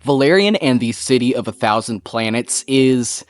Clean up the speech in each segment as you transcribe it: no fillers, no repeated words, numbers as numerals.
Valerian and the City of a Thousand Planets is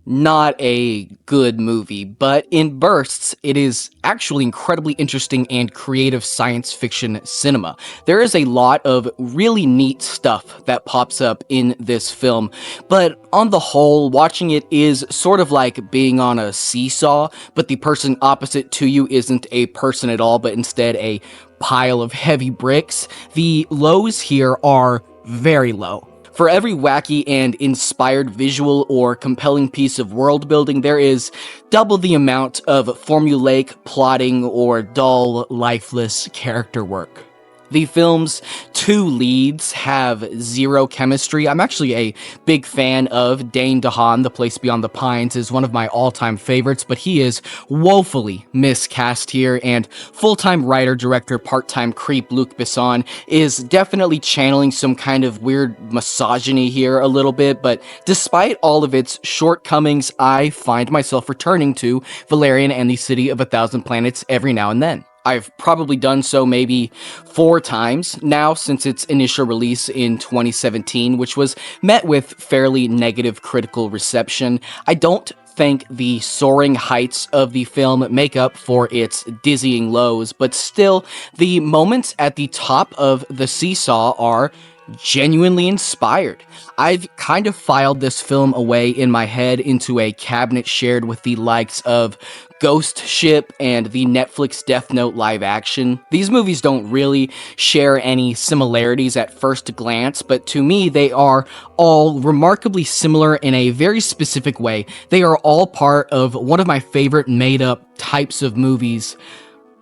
not a good movie, but in bursts, it is actually incredibly interesting and creative science fiction cinema. There is a lot of really neat stuff that pops up in this film, but on the whole, watching it is sort of like being on a seesaw, but the person opposite to you isn't a person at all, but instead a pile of heavy bricks. The lows here are very low. For every wacky and inspired visual or compelling piece of world building, there is double the amount of formulaic plotting or dull, lifeless character work. The film's two leads have zero chemistry. I'm actually a big fan of Dane DeHaan. The Place Beyond the Pines is one of my all-time favorites, but he is woefully miscast here, and full-time writer, director, part-time creep Luc Besson is definitely channeling some kind of weird misogyny here a little bit, but despite all of its shortcomings, I find myself returning to Valerian and the City of a Thousand Planets every now and then. I've probably done so maybe 4 times now since its initial release in 2017, which was met with fairly negative critical reception. I don't think the soaring heights of the film make up for its dizzying lows, but still, the moments at the top of the seesaw are genuinely inspired. I've kind of filed this film away in my head into a cabinet shared with the likes of Ghost Ship and the Netflix Death Note live action. These movies don't really share any similarities at first glance, but to me they are all remarkably similar in a very specific way. They are all part of one of my favorite made-up types of movies,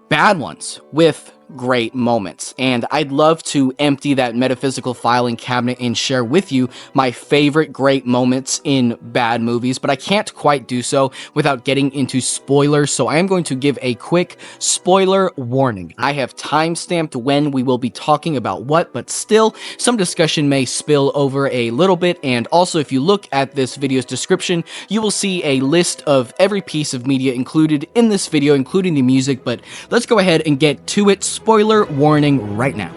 bad ones, with great moments. And I'd love to empty that metaphysical filing cabinet and share with you my favorite great moments in bad movies, but I can't quite do so without getting into spoilers, so I am going to give a quick spoiler warning. I have time-stamped when we will be talking about what, but still, some discussion may spill over a little bit, and also if you look at this video's description, you will see a list of every piece of media included in this video, including the music, but let's go ahead and get to it. Spoiler warning right now.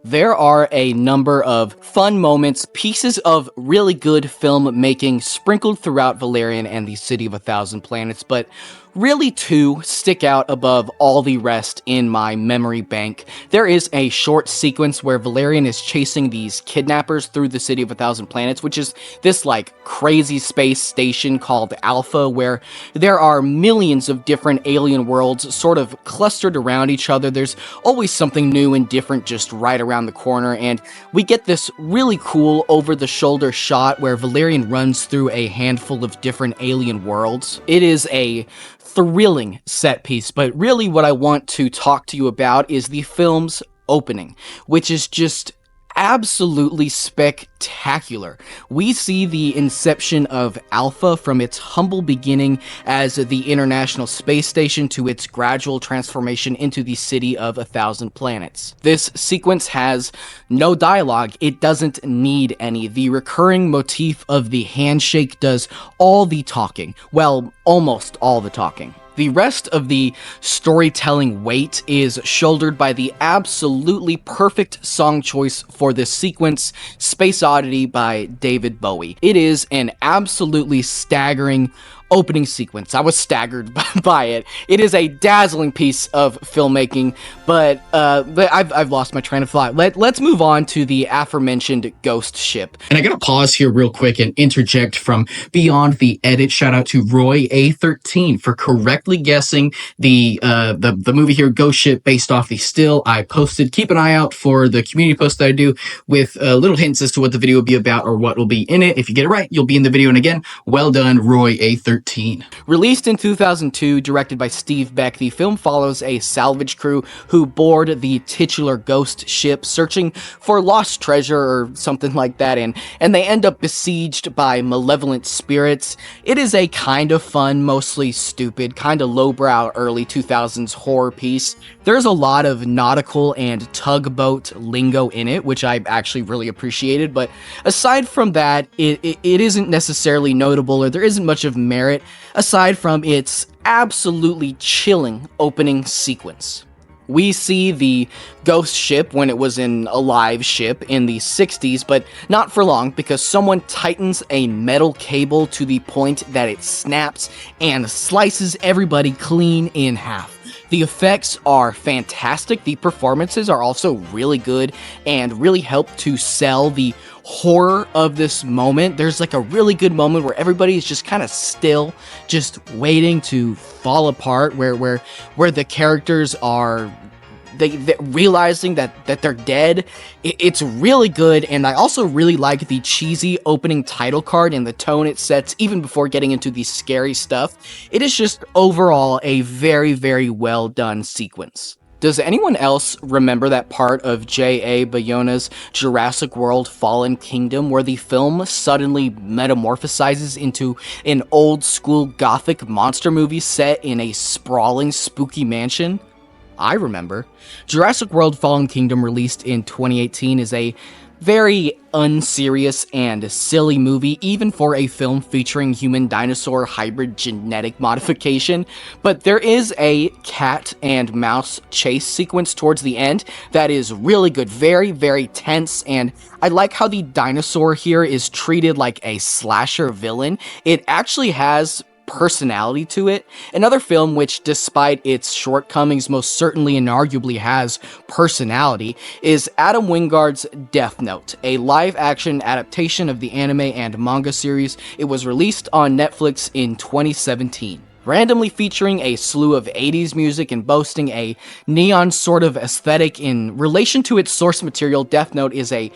There are a number of fun moments, pieces of really good filmmaking sprinkled throughout Valerian and the City of a Thousand Planets, but really two stick out above all the rest in my memory bank. There is a short sequence where Valerian is chasing these kidnappers through the City of a Thousand Planets, which is this like crazy space station called Alpha, where there are millions of different alien worlds sort of clustered around each other. There's always something new and different just right around the corner, and we get this really cool over-the-shoulder shot where Valerian runs through a handful of different alien worlds. It is a thrilling set piece, but really what I want to talk to you about is the film's opening, which is just absolutely spectacular. We see the inception of Alpha from its humble beginning as the International Space Station to its gradual transformation into the City of a Thousand Planets. This sequence has no dialogue. It doesn't need any. The recurring motif of the handshake does all the talking. Well, almost all the talking. The rest of the storytelling weight is shouldered by the absolutely perfect song choice for this sequence, Space Oddity by David Bowie. It is an absolutely staggering, opening sequence. I was staggered by it. It is a dazzling piece of filmmaking, but I've lost my train of thought. Let's move on to the aforementioned ghost ship. And I gotta pause here real quick and interject from beyond the edit. Shout out to Roy A13 for correctly guessing the movie here, Ghost Ship, based off the still I posted. Keep an eye out for the community post that I do with little hints as to what the video will be about or what will be in it. If you get it right, you'll be in the video. And again, well done, Roy A13. Released in 2002, directed by Steve Beck, the film follows a salvage crew who board the titular ghost ship searching for lost treasure or something like that, and they end up besieged by malevolent spirits. It is a kind of fun, mostly stupid, kind of lowbrow early 2000s horror piece. There's a lot of nautical and tugboat lingo in it, which I actually really appreciated, but aside from that, it isn't necessarily notable, or there isn't much of merit aside from its absolutely chilling opening sequence. We see the ghost ship when it was an alive ship in the 60s, but not for long because someone tightens a metal cable to the point that it snaps and slices everybody clean in half. The effects are fantastic, the performances are also really good and really help to sell the horror of this moment. There's like a really good moment where everybody is just kind of still, just waiting to fall apart, where the characters are they realizing that they're dead. It's really good, and I also really like the cheesy opening title card and the tone it sets even before getting into the scary stuff. It is just overall a very, very well done sequence. Does anyone else remember that part of J.A. Bayona's Jurassic World Fallen Kingdom where the film suddenly metamorphosizes into an old-school gothic monster movie set in a sprawling, spooky mansion? I remember. Jurassic World Fallen Kingdom, released in 2018, is a very unserious and silly movie, even for a film featuring human-dinosaur hybrid genetic modification, but there is a cat and mouse chase sequence towards the end that is really good, very, very tense, and I like how the dinosaur here is treated like a slasher villain. It actually has personality to it. Another film which, despite its shortcomings, most certainly and arguably has personality is Adam Wingard's Death Note, a live-action adaptation of the anime and manga series. It was released on Netflix in 2017. Randomly featuring a slew of 80s music and boasting a neon sort of aesthetic in relation to its source material, Death Note is a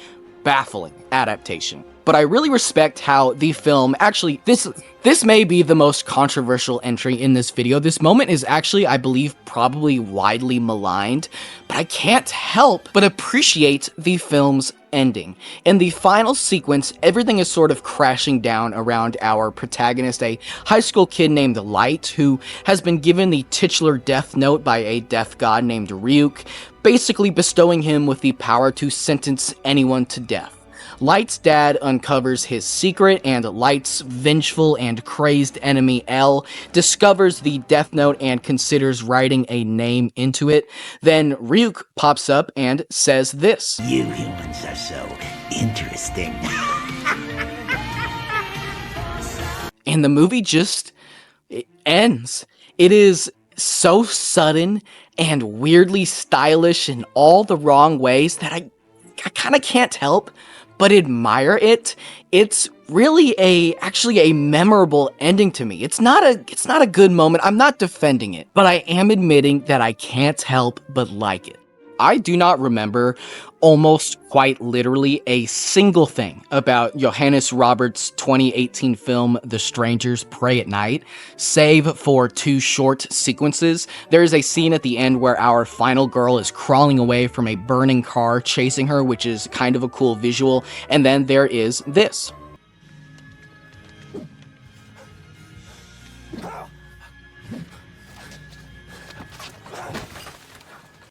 baffling adaptation. But I really respect how the film, actually, this may be the most controversial entry in this video. This moment is actually, I believe, probably widely maligned, but I can't help but appreciate the film's ending. In the final sequence, everything is sort of crashing down around our protagonist, a high school kid named Light, who has been given the titular death note by a death god named Ryuk, basically bestowing him with the power to sentence anyone to death. Light's dad uncovers his secret, and Light's vengeful and crazed enemy, L, discovers the Death Note and considers writing a name into it. Then Ryuk pops up and says this: "You humans are so interesting." And the movie just ends. It is so sudden and weirdly stylish in all the wrong ways that I kind of can't help but admire it. It's really actually a memorable ending to me. It's not a good moment. I'm not defending it, but I am admitting that I can't help but like it. I do not remember almost quite literally a single thing about Johannes Roberts' 2018 film The Strangers Pray at Night, save for two short sequences. There is a scene at the end where our final girl is crawling away from a burning car chasing her, which is kind of a cool visual, and then there is this.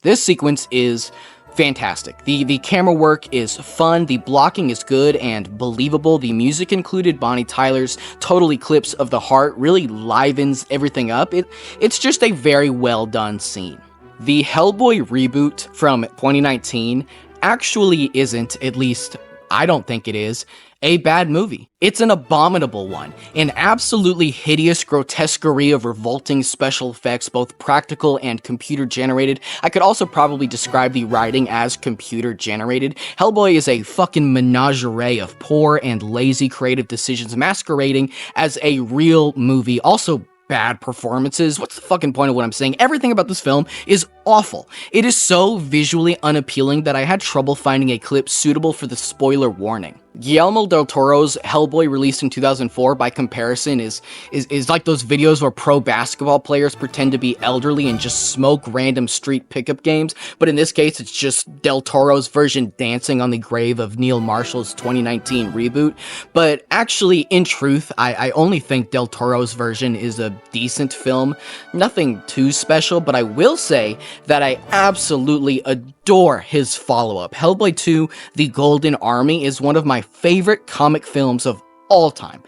This sequence is fantastic. The camera work is fun, the blocking is good and believable, the music included Bonnie Tyler's Total Eclipse of the Heart really livens everything up. It's just a very well done scene. The Hellboy reboot from 2019 actually isn't, at least I don't think it is, a bad movie. It's an abominable one, an absolutely hideous grotesquerie of revolting special effects, both practical and computer generated. I could also probably describe the writing as computer generated. Hellboy is a fucking menagerie of poor and lazy creative decisions masquerading as a real movie. Also, bad performances. What's the fucking point of what I'm saying? Everything about this film is awful. It is so visually unappealing that I had trouble finding a clip suitable for the spoiler warning. Guillermo del Toro's Hellboy, released in 2004, by comparison, is like those videos where pro basketball players pretend to be elderly and just smoke random street pickup games, but in this case, it's just Del Toro's version dancing on the grave of Neil Marshall's 2019 reboot. But actually, in truth, I only think Del Toro's version is a decent film. Nothing too special, but I will say that I absolutely adore his follow-up. Hellboy 2, The Golden Army, is one of my favorite comic films of all time.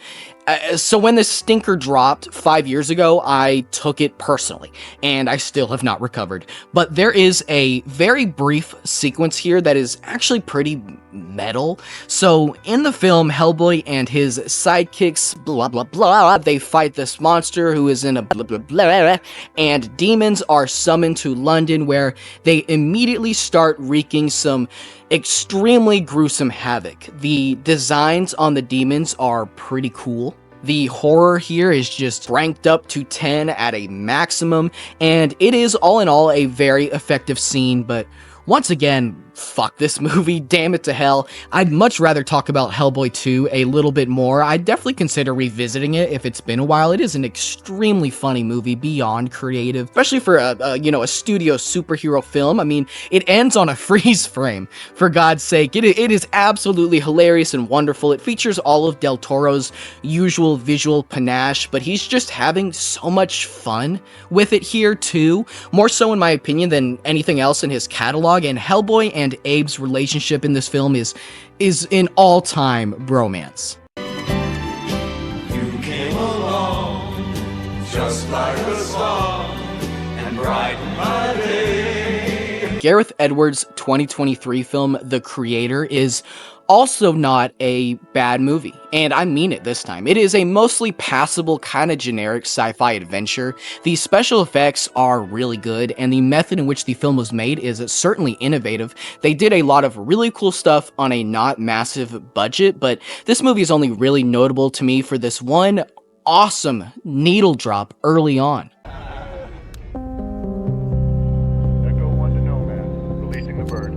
So when this stinker dropped 5 years ago, I took it personally, and I still have not recovered. But there is a very brief sequence here that is actually pretty metal. So in the film, Hellboy and his sidekicks, blah blah blah, they fight this monster who is in a blah blah blah, and demons are summoned to London, where they immediately start wreaking some extremely gruesome havoc. The designs on the demons are pretty cool. The horror here is just ranked up to 10 at a maximum, and it is all in all a very effective scene, but once again, fuck this movie, damn it to hell. I'd much rather talk about Hellboy 2 a little bit more. I'd definitely consider revisiting it if it's been a while. It is an extremely funny movie, beyond creative, especially for a studio superhero film. I mean, it ends on a freeze frame, for God's sake. It is absolutely hilarious and wonderful. It features all of Del Toro's usual visual panache, but he's just having so much fun with it here too, more so in my opinion than anything else in his catalog. And Hellboy and Abe's relationship in this film is an all-time bromance. You came along just like a song and brightened my day. Gareth Edwards' 2023 film, The Creator, is also not a bad movie, and I mean it this time. It is a mostly passable, kind of generic sci-fi adventure. The special effects are really good, and the method in which the film was made is certainly innovative. They did a lot of really cool stuff on a not massive budget, but this movie is only really notable to me for this one awesome needle drop early on. Echo 1 to Nomad, releasing the bird.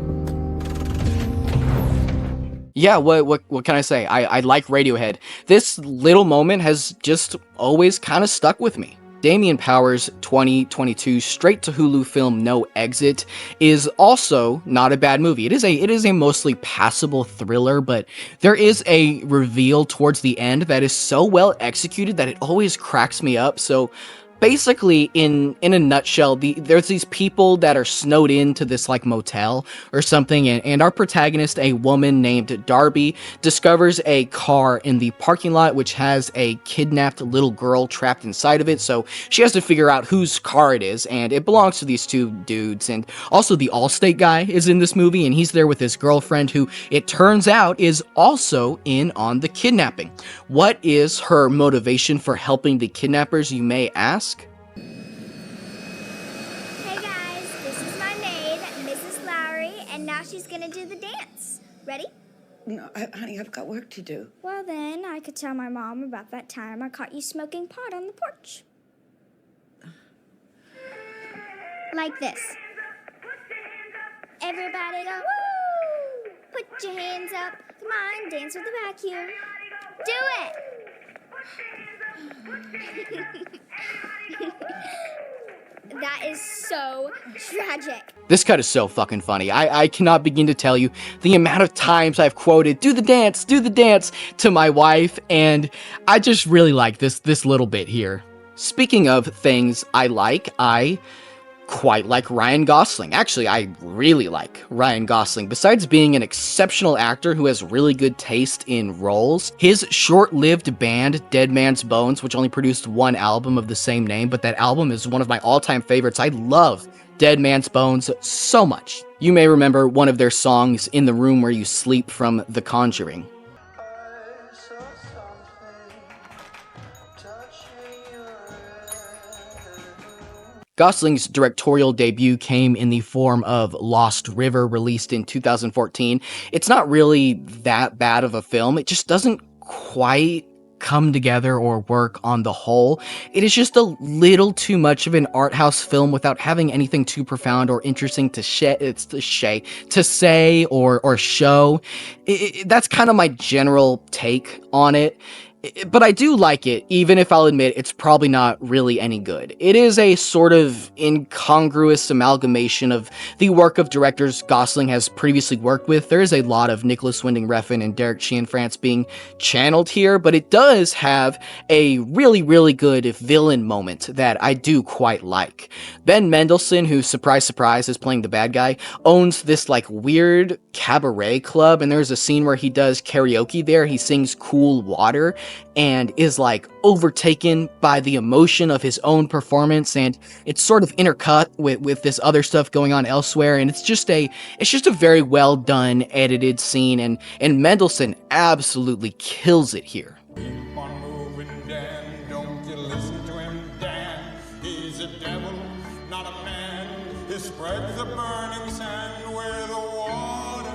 Yeah, what can I say? I like Radiohead. This little moment has just always kind of stuck with me. Damien Powers' 2022 straight-to-Hulu film No Exit is also not a bad movie. It is a mostly passable thriller, but there is a reveal towards the end that is so well executed that it always cracks me up. So basically, in a nutshell, there's these people that are snowed into this like motel or something, and our protagonist, a woman named Darby, discovers a car in the parking lot which has a kidnapped little girl trapped inside of it. So she has to figure out whose car it is, and it belongs to these two dudes. And also the Allstate guy is in this movie, and he's there with his girlfriend, who it turns out is also in on the kidnapping. What is her motivation for helping the kidnappers, you may ask? She's gonna do the dance. Ready? No, honey, I've got work to do. Well, then I could tell my mom about that time I caught you smoking pot on the porch. Like this. Everybody go, woo! Put your hands up. Come on, dance with the vacuum. Do it! That is so tragic. This cut is so fucking funny. I cannot begin to tell you the amount of times I've quoted, do the dance, to my wife, and I just really like this little bit here. Speaking of things I like, I quite like Ryan Gosling. Actually, I really like Ryan Gosling. Besides being an exceptional actor who has really good taste in roles, his short-lived band, Dead Man's Bones, which only produced one album of the same name, but that album is one of my all-time favorites. I love Dead Man's Bones so much. You may remember one of their songs, In the Room Where You Sleep, from The Conjuring. Gosling's directorial debut came in the form of Lost River, released in 2014. It's not really that bad of a film. It just doesn't quite come together or work on the whole. It is just a little too much of an art house film without having anything too profound or interesting to say or show. That's kind of my general take on it. But I do like it, even if I'll admit it's probably not really any good. It is a sort of incongruous amalgamation of the work of directors Gosling has previously worked with. There is a lot of Nicholas Winding Refn and Derek Cianfrance being channeled here, but it does have a really, really good villain moment that I do quite like. Ben Mendelsohn, who, surprise, surprise, is playing the bad guy, owns this like weird cabaret club, and there's a scene where he does karaoke there. He sings Cool Water, and is like overtaken by the emotion of his own performance, and it's sort of intercut with this other stuff going on elsewhere, and it's just a very well done edited scene, and Mendelssohn absolutely kills it here. Keep on moving, Dan. Don't you listen to him, Dan. He's a devil, not a man. He spreads the burning sand where the water.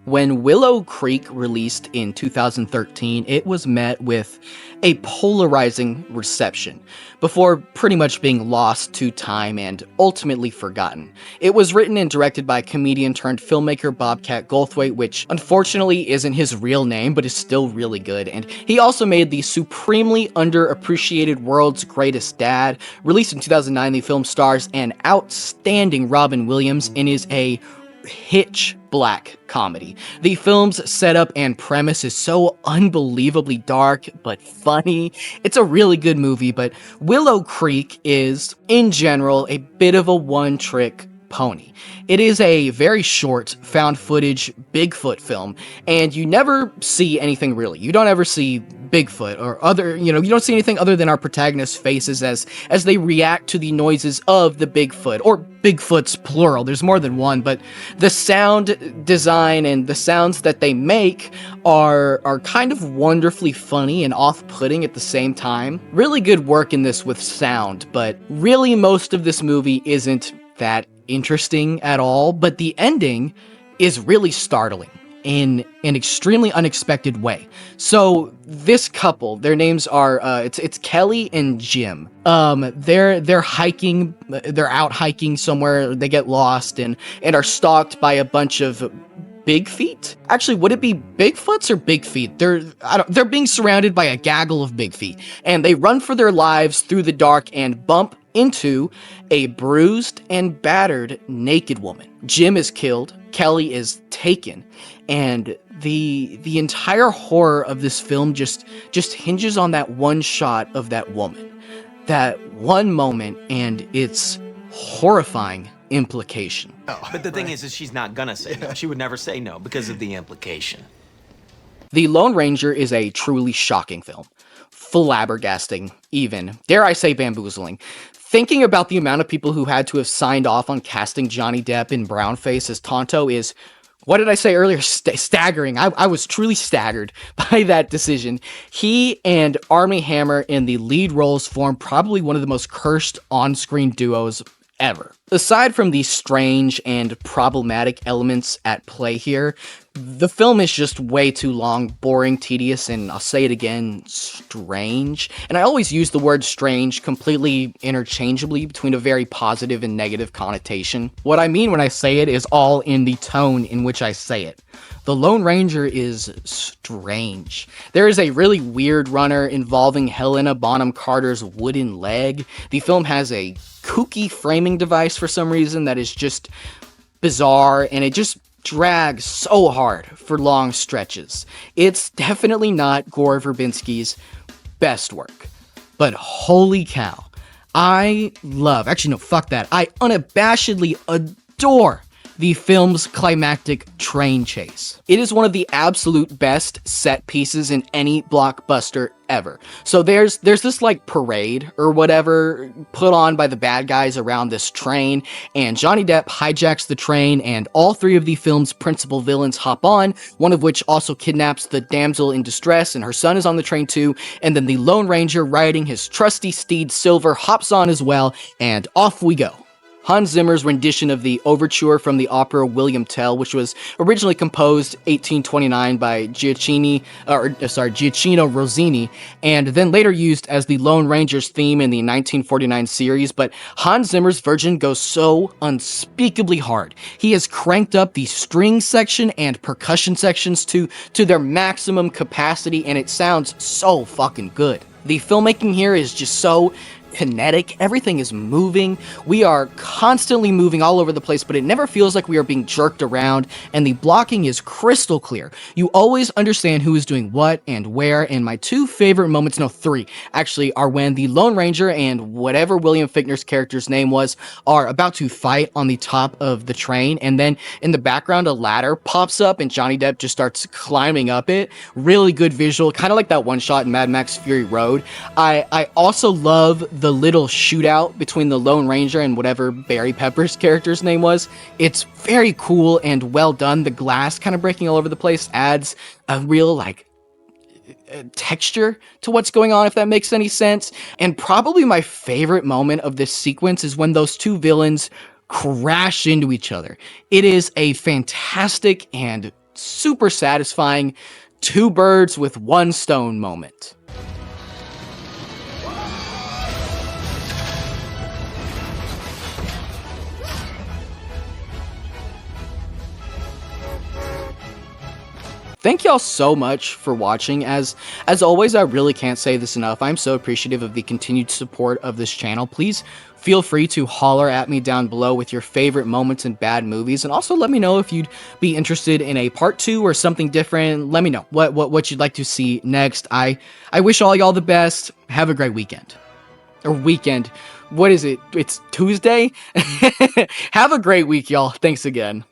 When Willow Creek released in 2013, it was met with a polarizing reception, before pretty much being lost to time and ultimately forgotten. It was written and directed by comedian-turned-filmmaker Bobcat Goldthwait, which unfortunately isn't his real name, but is still really good, and he also made the supremely underappreciated World's Greatest Dad. Released in 2009, the film stars an outstanding Robin Williams and is a pitch black comedy. The film's setup and premise is so unbelievably dark but funny. It's a really good movie, but Willow Creek is, in general, a bit of a one-trick pony. It is a very short, found footage Bigfoot film, and you never see anything really. You don't ever see Bigfoot or other, you don't see anything other than our protagonist's faces as they react to the noises of the Bigfoot, or Bigfoots plural. There's more than one, but the sound design and the sounds that they make are kind of wonderfully funny and off-putting at the same time. Really good work in this with sound, but really most of this movie isn't that interesting at all, but the ending is really startling in an extremely unexpected way. So this couple, their names are it's Kelly and Jim. They're hiking, they're out hiking somewhere, they get lost and are stalked by a bunch of big feet? Actually, would it be Bigfoots or big feet? They're being surrounded by a gaggle of big feet, and they run for their lives through the dark and bump into a bruised and battered naked woman. Jim is killed, Kelly is taken, and the entire horror of this film just hinges on that one shot of that woman. That one moment and its horrifying implication. But the thing is she's not gonna say no. She would never say no because of the implication. The Lone Ranger is a truly shocking film. Flabbergasting, even. Dare I say bamboozling. Thinking about the amount of people who had to have signed off on casting Johnny Depp in brownface as Tonto is, what did I say earlier? Staggering. I was truly staggered by that decision. He and Armie Hammer in the lead roles form probably one of the most cursed on-screen duos ever. Aside from the strange and problematic elements at play here, the film is just way too long, boring, tedious, and I'll say it again, strange. And I always use the word strange completely interchangeably between a very positive and negative connotation. What I mean when I say it is all in the tone in which I say it. The Lone Ranger is strange. There is a really weird runner involving Helena Bonham Carter's wooden leg. The film has a kooky framing device for some reason that is just bizarre, and it just drags so hard for long stretches. It's definitely not Gore Verbinski's best work. But holy cow, I unabashedly adore the film's climactic train chase. It is one of the absolute best set pieces in any blockbuster ever. So there's this like parade or whatever put on by the bad guys around this train, and Johnny Depp hijacks the train, and all three of the film's principal villains hop on, one of which also kidnaps the damsel in distress, and her son is on the train too, and then the Lone Ranger, riding his trusty steed Silver, hops on as well, and off we go. Hans Zimmer's rendition of the Overture from the opera William Tell, which was originally composed 1829 by Gioacchino Rossini, and then later used as the Lone Ranger's theme in the 1949 series, but Hans Zimmer's version goes so unspeakably hard. He has cranked up the string section and percussion sections to their maximum capacity, and it sounds so fucking good. The filmmaking here is just so kinetic. Everything is moving. We are constantly moving all over the place, but it never feels like we are being jerked around, and the blocking is crystal clear. You always understand who is doing what and where, and my two favorite moments, no, three, actually, are when the Lone Ranger and whatever William Fichtner's character's name was are about to fight on the top of the train, and then in the background a ladder pops up and Johnny Depp just starts climbing up it. Really good visual, kind of like that one shot in Mad Max Fury Road. I also love the little shootout between the Lone Ranger and whatever Barry Pepper's character's name was. It's very cool and well done. The glass kind of breaking all over the place adds a real texture to what's going on, if that makes any sense. And probably my favorite moment of this sequence is when those two villains crash into each other. It is a fantastic and super satisfying two birds with one stone moment. Thank y'all so much for watching. As always, I really can't say this enough. I'm so appreciative of the continued support of this channel. Please feel free to holler at me down below with your favorite moments in bad movies, and also let me know if you'd be interested in a part 2 or something different. Let me know what you'd like to see next. I wish all y'all the best. Have a great weekend. Or weekend. What is it? It's Tuesday? Have a great week, y'all. Thanks again.